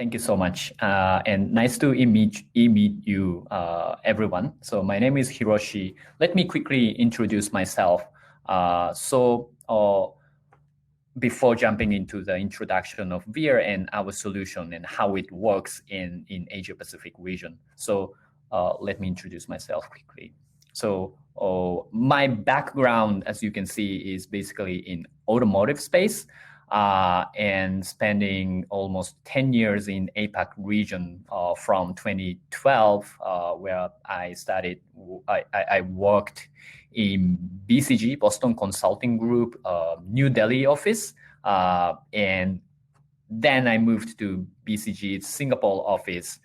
Thank you so much. And nice to meet you, everyone. So my name is Hiroshi. Let me quickly introduce myself. Before jumping into the introduction of VIR and our solution and how it works in Asia Pacific region. So let me introduce myself quickly. So my background, as you can see, is basically in automotive space. And spending almost 10 years in APAC region from 2012, where I worked in BCG, Boston Consulting Group, New Delhi office. And then I moved to BCG's Singapore office.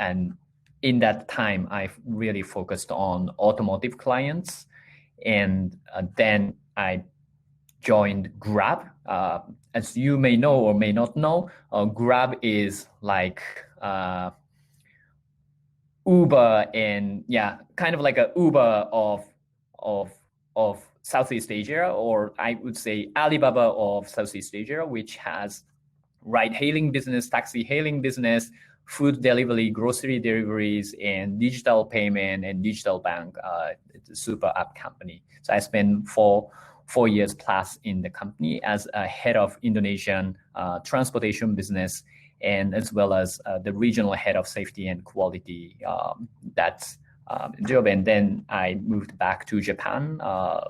And in that time, I really focused on automotive clients. And then I joined Grab. As you may know or may not know, Grab is like Uber, and kind of like a Uber of Southeast Asia, or I would say Alibaba of Southeast Asia, which has ride-hailing business, taxi-hailing business, food delivery, grocery deliveries, and digital payment and digital bank. It's a super app company. So I spent four years plus in the company as a head of Indonesian transportation business, and as well as the regional head of safety and quality. That's job. And then I moved back to Japan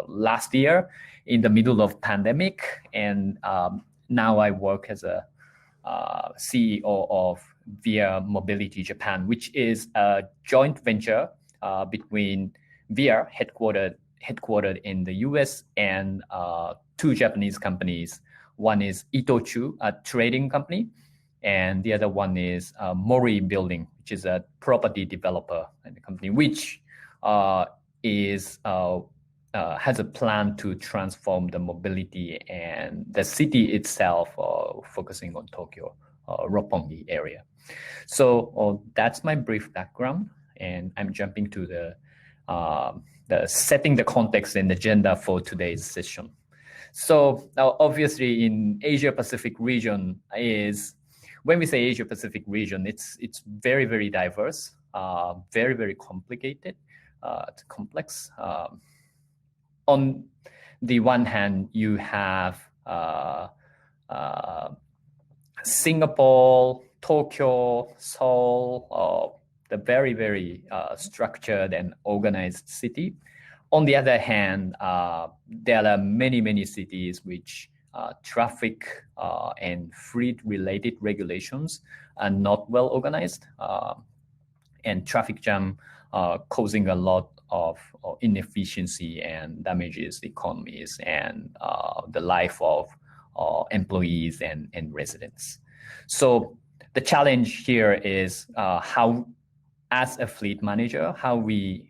last year in the middle of pandemic. And now I work as a CEO of VIA Mobility Japan, which is a joint venture between VIA headquartered in the US and two Japanese companies. One is Itochu, a trading company, and the other one is Mori Building, which is a property developer and a company which has a plan to transform the mobility and the city itself, focusing on Tokyo, Roppongi area. So that's my brief background, and I'm jumping to the setting the context and agenda for today's session. So obviously in Asia Pacific region when we say Asia Pacific region, it's very, very diverse, very, very complicated, it's complex. On the one hand, you have Singapore, Tokyo, Seoul, the very, very structured and organized city. On the other hand, there are many, many cities which traffic and fleet-related regulations are not well organized, and traffic jam causing a lot of inefficiency and damages economies and the life of employees and residents. So the challenge here is how, as a fleet manager, how we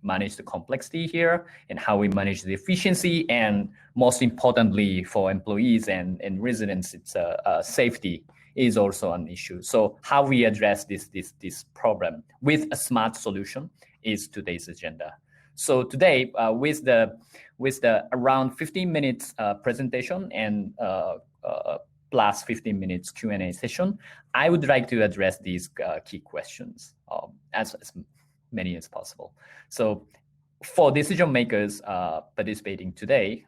manage the complexity here and how we manage the efficiency, and most importantly for employees and residents, it's safety is also an issue. So how we address this problem with a smart solution is today's agenda. So today, with the around 15 minutes presentation and plus 15 minutes Q&A session, I would like to address these key questions as many as possible. So for decision makers participating today,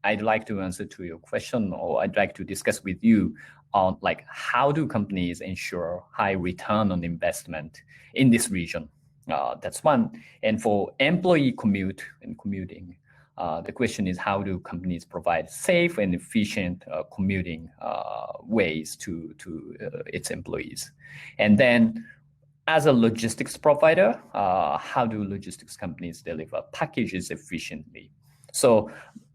I'd like to answer to your question, or I'd like to discuss with you on like how do companies ensure high return on investment in this region? That's one. And for employee commute and commuting, the question is how do companies provide safe and efficient commuting ways to its employees? And then as a logistics provider, how do logistics companies deliver packages efficiently? So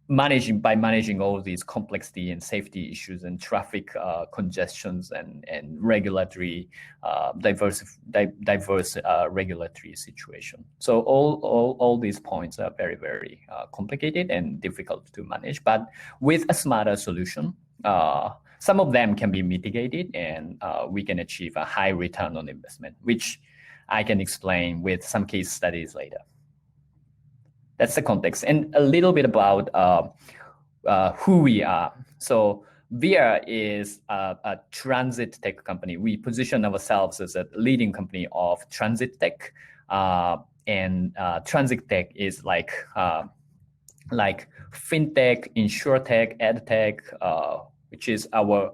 by managing all these complexity and safety issues and traffic congestions and regulatory diverse regulatory situation. So all these points are very, very complicated and difficult to manage. But with a smarter solution, some of them can be mitigated, and we can achieve a high return on investment, which I can explain with some case studies later. That's the context, and a little bit about who we are. So VIA is a transit tech company. We position ourselves as a leading company of transit tech, and transit tech is like fintech, insurtech, edtech, which is our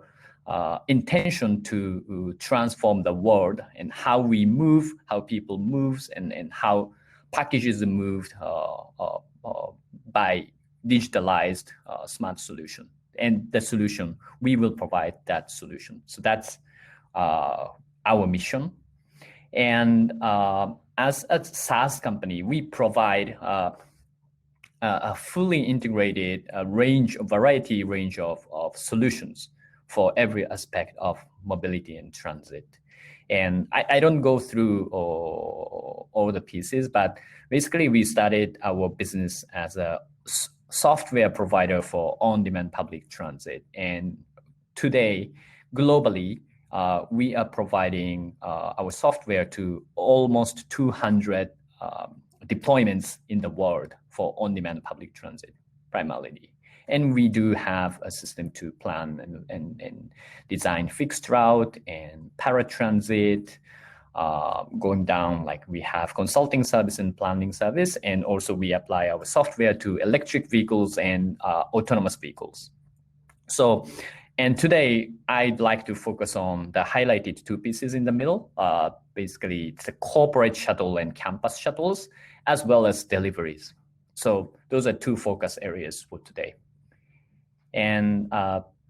intention to transform the world and how we move, how people move, and how packages are moved by digitalized smart solution. And the solution, we will provide that solution. So that's our mission. And as a SaaS company, we provide a fully integrated variety of solutions for every aspect of mobility and transit. And I don't go through all the pieces, but basically we started our business as a software provider for on-demand public transit. And today, globally, we are providing our software to almost 200 deployments in the world for on-demand public transit, primarily. And we do have a system to plan and design fixed route and paratransit, going down, like we have consulting service and planning service, and also we apply our software to electric vehicles and autonomous vehicles. So, and today I'd like to focus on the highlighted two pieces in the middle. Basically, it's the corporate shuttle and campus shuttles, as well as deliveries. So those are two focus areas for today. And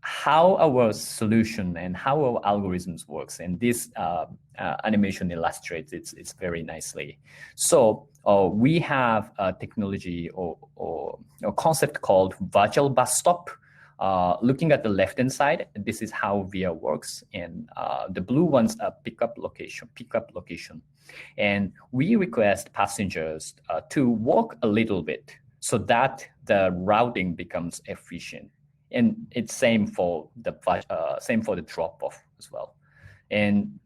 how our solution and how our algorithms works, and this animation illustrates it's very nicely. So we have a technology or a concept called virtual bus stop. Looking at the left-hand side, this is how VIA works, and the blue ones are pickup location. And we request passengers to walk a little bit so that the routing becomes efficient. And it's same for the drop-off as well. And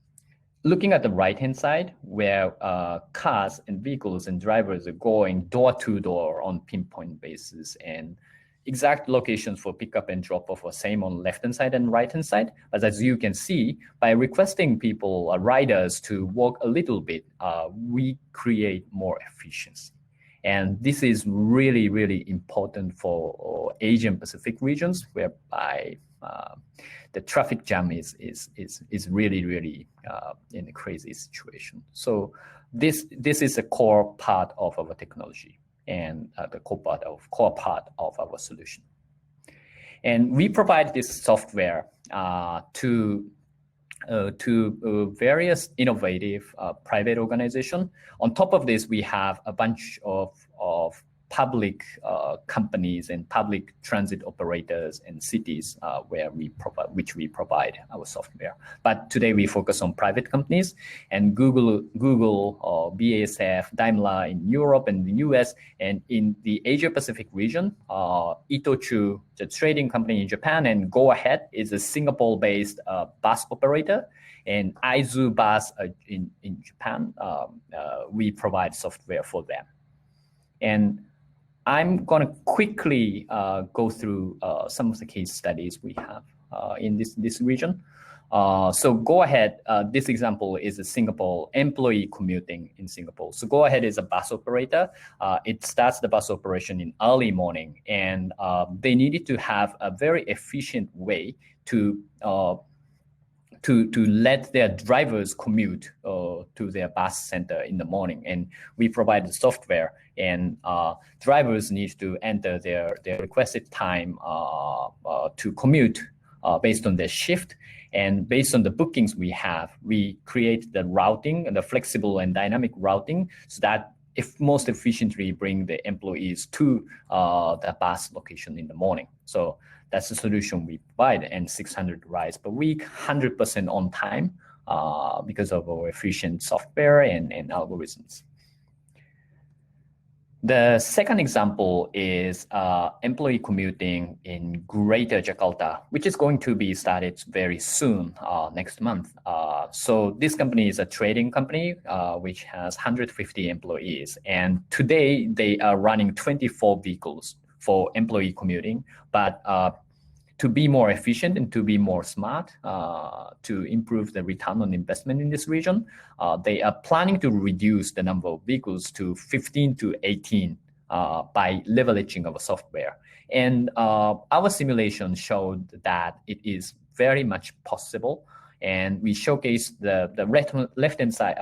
looking at the right-hand side, where cars and vehicles and drivers are going door to door on pinpoint basis, and exact locations for pickup and drop-off are same on left-hand side and right-hand side. But as you can see, by requesting people, riders to walk a little bit, we create more efficiency. And this is really, really important for Asian Pacific regions, whereby the traffic jam is really, really in a crazy situation. So this is a core part of our technology and the core part of our solution. And we provide this software to various innovative private organizations. On top of this, we have a bunch of public companies and public transit operators and cities which we provide our software. But today we focus on private companies, and Google, BASF, Daimler in Europe and the US, and in the Asia Pacific region, Itochu, the trading company in Japan, and Go Ahead is a Singapore-based bus operator, and Aizu Bus in Japan. We provide software for them. And I'm going to quickly go through some of the case studies we have in this region. So Go Ahead, this example is a Singapore employee commuting in Singapore. So Go Ahead is a bus operator. It starts the bus operation in early morning, and they needed to have a very efficient way to let their drivers commute to their bus center in the morning. And we provide the software, and drivers need to enter their requested time to commute based on their shift. And based on the bookings we have, we create the routing and the flexible and dynamic routing so that if most efficiently bring the employees to the bus location in the morning. So that's the solution we provide, and 600 rides per week, 100% on time because of our efficient software and algorithms. The second example is employee commuting in Greater Jakarta, which is going to be started very soon, next month. So this company is a trading company which has 150 employees. And today they are running 24 vehicles for employee commuting. But to be more efficient and to be more smart, to improve the return on investment in this region, they are planning to reduce the number of vehicles to 15 to 18 by leveraging our software. And our simulation showed that it is very much possible. And we showcased the left-hand side,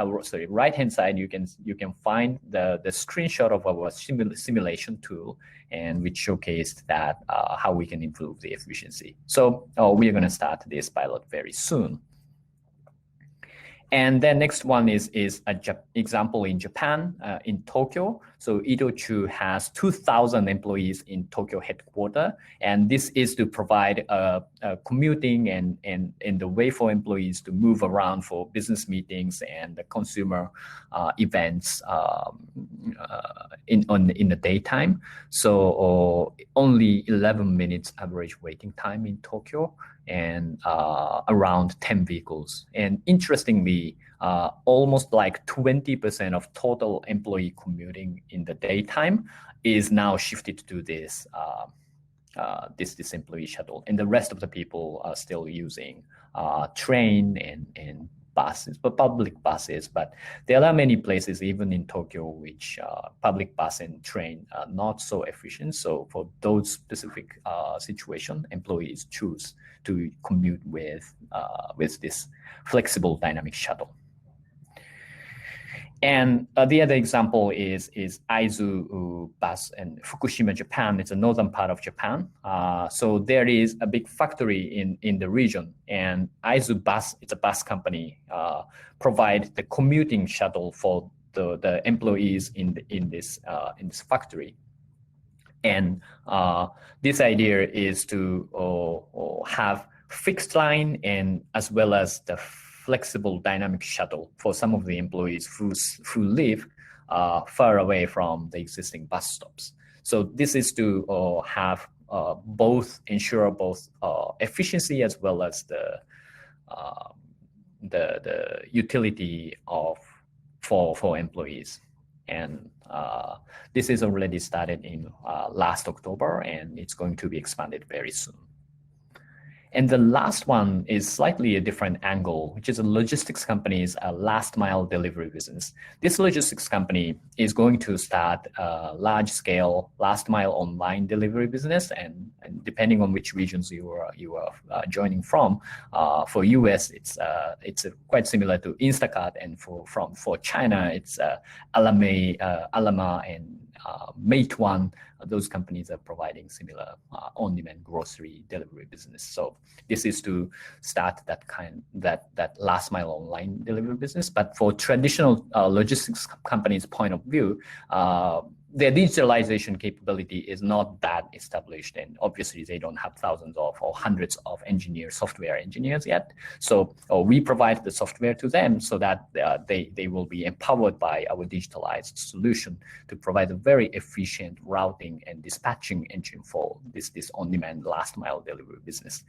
right-hand side. You can find the screenshot of our simulation tool, and which showcased that how we can improve the efficiency. So we are going to start this pilot very soon. And then next one is an example in Japan, in Tokyo. So Itochu has 2,000 employees in Tokyo headquarters, and this is to provide commuting and the way for employees to move around for business meetings and the consumer events in the daytime. So only 11 minutes average waiting time in Tokyo, and around 10 vehicles. And interestingly, almost like 20% of total employee commuting in the daytime is now shifted to this this employee shuttle, and the rest of the people are still using train and buses, but public buses. But there are many places, even in Tokyo, which public bus and train are not so efficient. So for those specific situation, employees choose to commute with this flexible dynamic shuttle. And the other example is Aizu bus in Fukushima, Japan. It's a northern part of Japan. So there is a big factory in the region, and Aizu bus, it's a bus company, provide the commuting shuttle for the employees in this factory. And this idea is to have fixed line and as well as the flexible dynamic shuttle for some of the employees who live far away from the existing bus stops. So this is to ensure both efficiency as well as the utility for employees. And this is already started in last October, and it's going to be expanded very soon. And the last one is slightly a different angle, which is a logistics company's last mile delivery business. This logistics company is going to start a large scale last mile online delivery business. And depending on which regions you are joining from, for US, it's quite similar to Instacart, and for China, it's Alama and Meituan. Those companies are providing similar on-demand grocery delivery business. So this is to start that last mile online delivery business. But for traditional logistics companies' point of view, their digitalization capability is not that established, and obviously they don't have thousands or hundreds of software engineers yet. So we provide the software to them so that they will be empowered by our digitalized solution to provide a very efficient routing and dispatching engine for this on-demand last mile delivery business.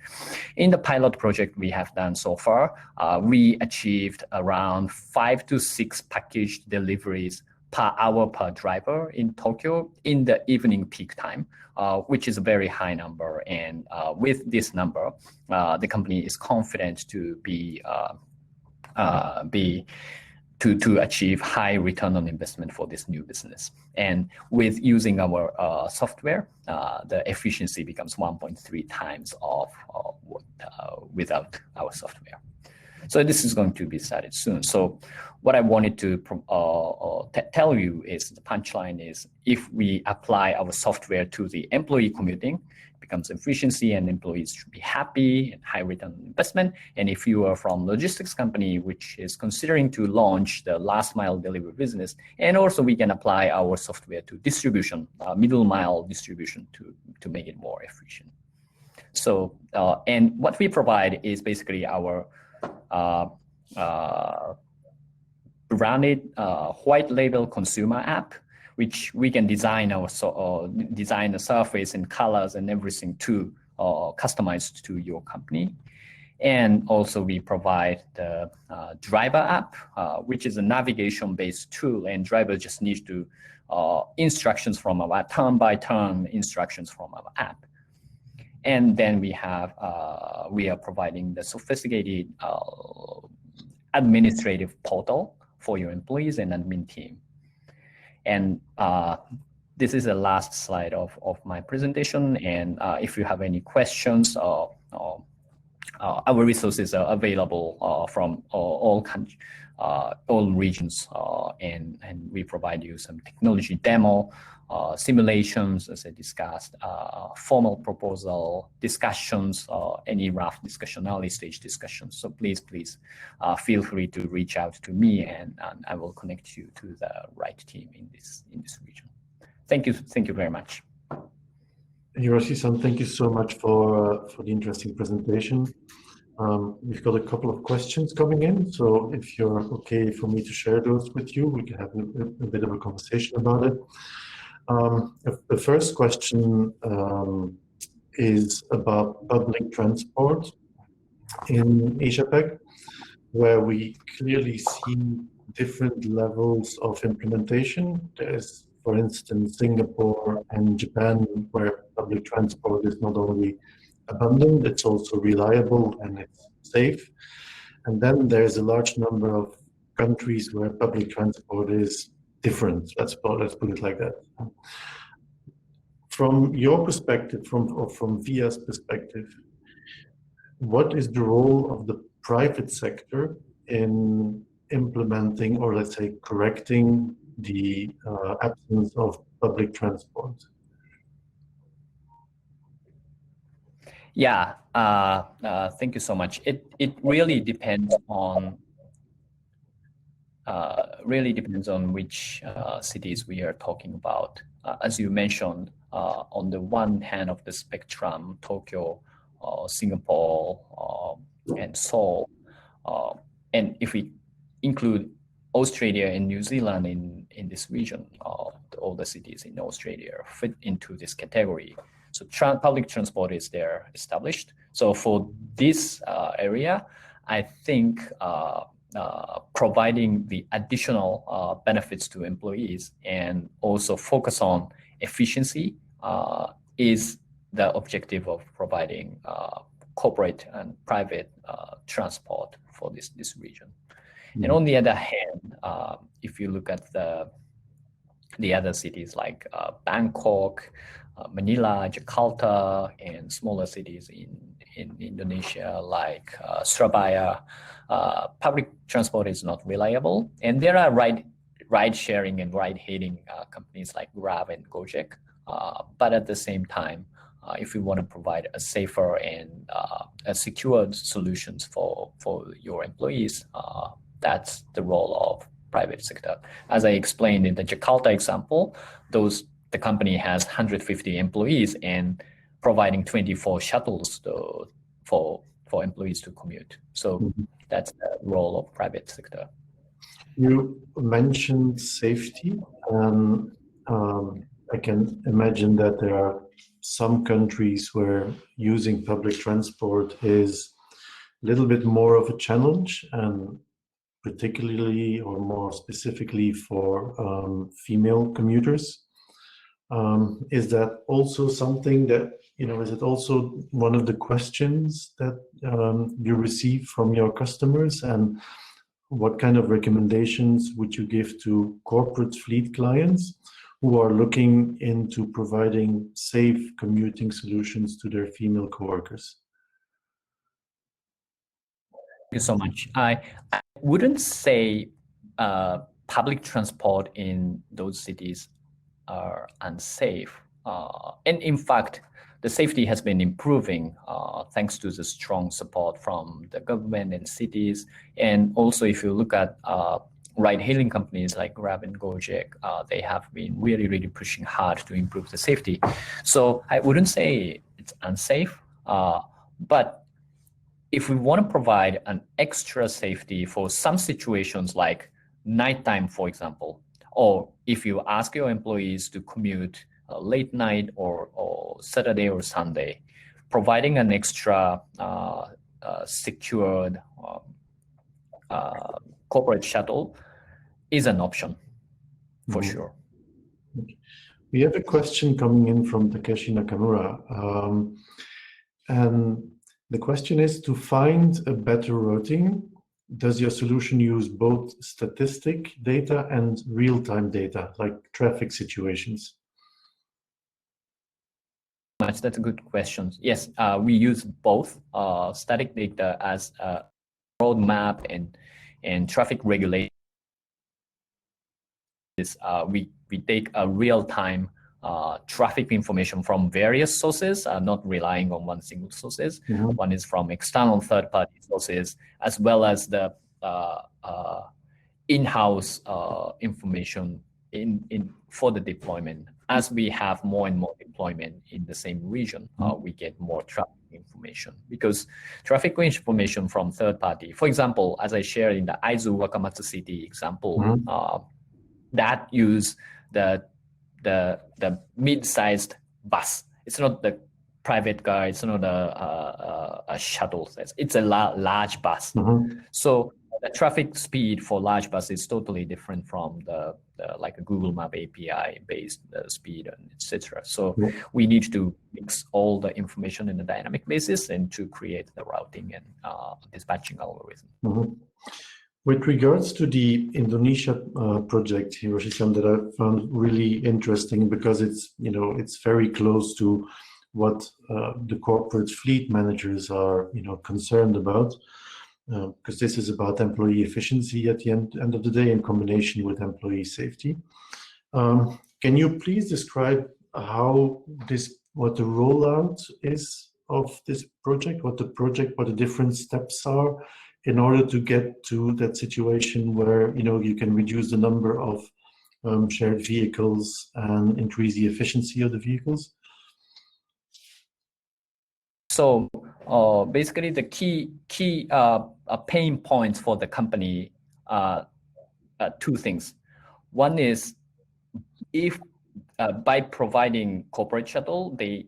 In the pilot project we have done so far, we achieved around 5 to 6 package deliveries per hour per driver in Tokyo in the evening peak time, which is a very high number. And with this number, the company is confident to achieve high return on investment for this new business. And with using our software, the efficiency becomes 1.3 times of without our software. So this is going to be started soon. So what I wanted to tell you is the punchline is, if we apply our software to the employee commuting, it becomes efficiency and employees should be happy and high return on investment. And if you are from logistics company, which is considering to launch the last mile delivery business, and also we can apply our software to distribution, middle mile distribution to make it more efficient. So, and what we provide is basically our branded white label consumer app, which we can design the surface and colors and everything to customize to your company. And also we provide the driver app, which is a navigation-based tool, and driver just needs to instructions from our turn-by-turn instructions from our app. And then we are providing the sophisticated administrative portal for your employees and admin team. And this is the last slide of my presentation. And if you have any questions, our resources are available from all regions, and we provide you some technology demo, simulations, as I discussed, formal proposal discussions, any rough discussion, early stage discussions. So please feel free to reach out to me, and I will connect you to the right team in this region. Thank you very much. Hiroshi-san, thank you so much for the interesting presentation. We've got a couple of questions coming in, so if you're okay for me to share those with you, we can have a bit of a conversation about it. The first question is about public transport in Asia-Pac, where we clearly see different levels of implementation. There's, for instance, Singapore and Japan, where public transport is not only abundant, it's also reliable and it's safe. And then there's a large number of countries where public transport is different. Let's put it like that. From your perspective, from VIA's perspective, what is the role of the private sector in implementing, or let's say correcting, the absence of public transport? Yeah, thank you so much. It really depends on which cities we are talking about. As you mentioned, on the one hand of the spectrum, Tokyo, Singapore, and Seoul, and if we include Australia and New Zealand in this region, all the cities in Australia fit into this category. So public transport is there established. So for this area, I think providing the additional benefits to employees and also focus on efficiency is the objective of providing corporate and private transport for this region. Mm-hmm. And on the other hand, if you look at the other cities like Bangkok, Manila, Jakarta, and smaller cities in Indonesia like Surabaya, public transport is not reliable. And there are ride sharing and ride hailing companies like Grab and Gojek. But at the same time, if you want to provide a safer and a secured solutions for your employees, that's the role of private sector. As I explained in the Jakarta example, the company has 150 employees and providing 24 shuttles for employees to commute. So that's the role of private sector. You mentioned safety. I can imagine that there are some countries where using public transport is a little bit more of a challenge, and particularly or more specifically for female commuters. Is that also something that, is it also one of the questions that you receive from your customers? And what kind of recommendations would you give to corporate fleet clients who are looking into providing safe commuting solutions to their female coworkers? Thank you so much. I wouldn't say public transport in those cities are unsafe. And in fact, the safety has been improving thanks to the strong support from the government and cities. And also, if you look at ride-hailing companies like Grab and Gojek, they have been really pushing hard to improve the safety. So I wouldn't say it's unsafe, but if we want to provide an extra safety for some situations like nighttime, for example, or if you ask your employees to commute late night or Saturday or Sunday, providing an extra secured corporate shuttle is an option for sure. We have a question coming in from Takeshi Nakamura. And the question is, to find a better routing, does your solution use both statistic data and real-time data, like traffic situations? That's a good question. Yes, we use both static data as a roadmap and traffic regulation. We take a real-time traffic information from various sources, not relying on one single sources. Mm-hmm. One is from external third-party sources, as well as the in-house information for the deployment. As we have more and more deployment in the same region, we get more traffic information, because traffic information from third party, for example, as I shared in the Aizu Wakamatsu City example, that use the mid-sized bus. It's not the private car. It's not a shuttle. It's a large bus. So the traffic speed for large bus is totally different from the like a Google Map API based speed and etc. So we need to mix all the information in a dynamic basis and to create the routing and dispatching algorithm. With regards to the Indonesia project, Hiroshi-san, that I found really interesting, because it's very close to what the corporate fleet managers are concerned about, because this is about employee efficiency at the end of the day in combination with employee safety. Can you please describe what the rollout is of this project, what the different steps are in order to get to that situation where you can reduce the number of shared vehicles and increase the efficiency of the vehicles? So basically, the key pain points for the company are two things. One is, if by providing corporate shuttle, they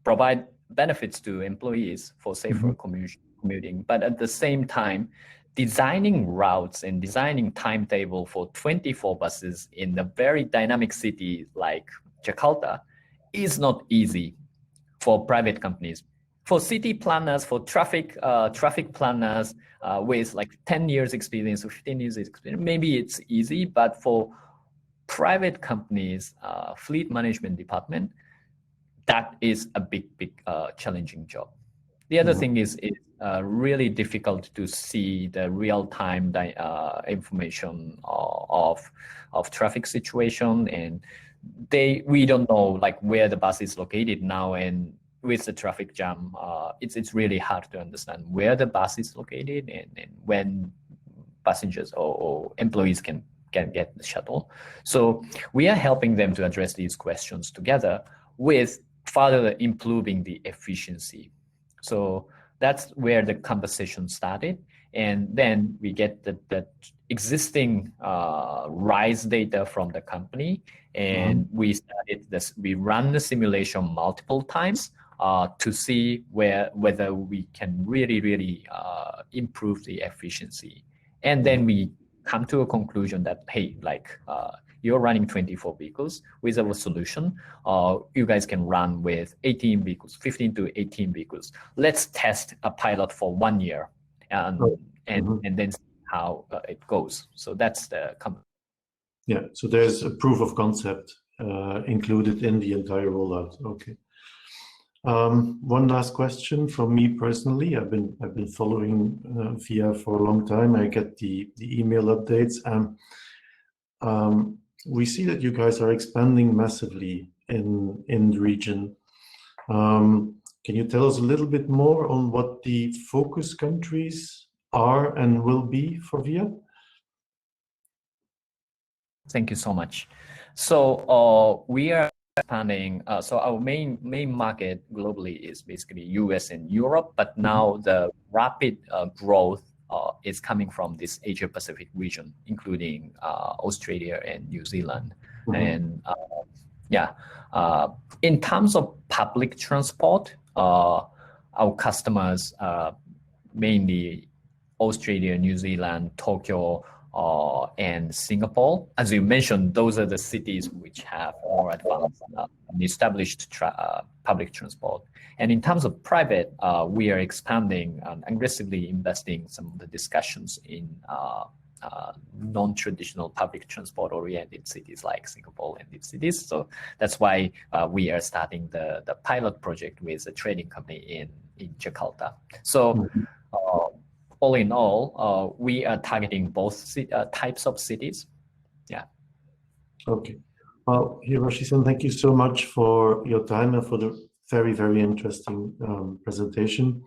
provide benefits to employees for safer commuting, but at the same time, designing routes and designing timetable for 24 buses in a very dynamic city like Jakarta is not easy for private companies. For city planners, for traffic planners with like 10 years experience or 15 years experience, maybe it's easy, but for private companies, fleet management department, that is a big challenging job. The other thing is it's really difficult to see the real-time information of traffic situation, and we don't know like where the bus is located now, and with the traffic jam, it's really hard to understand where the bus is located and when passengers or employees can get the shuttle. So we are helping them to address these questions together with further improving the efficiency. So that's where the conversation started. And then we get the existing RISE data from the company. And we run the simulation multiple times to see whether we can really improve the efficiency. And then we come to a conclusion that, hey, you're running 24 vehicles with our solution. You guys can run with 18 vehicles, 15 to 18 vehicles. Let's test a pilot for 1 year and then see how it goes. So that's the company. Yeah, so there's a proof of concept included in the entire rollout. Okay. One last question from me personally. I've been following VIA for a long time. I get the email updates. We see that you guys are expanding massively in the region. Can you tell us a little bit more on what the focus countries are and will be for VIA? Thank you so much. So we are expanding. So our main market globally is basically US and Europe, but now the rapid growth is coming from this Asia Pacific region, including Australia and New Zealand. And in terms of public transport, our customers mainly Australia, New Zealand, Tokyo, and Singapore. As you mentioned, those are the cities which have more advanced and established public transport. And in terms of private, we are expanding and aggressively investing some of the discussions in non-traditional public transport-oriented cities like Singapore and these cities. So that's why we are starting the pilot project with a trading company in Jakarta. So all in all, we are targeting both types of cities. Yeah. Okay. Well, Hiroshi-san, thank you so much for your time and for the very, very interesting presentation.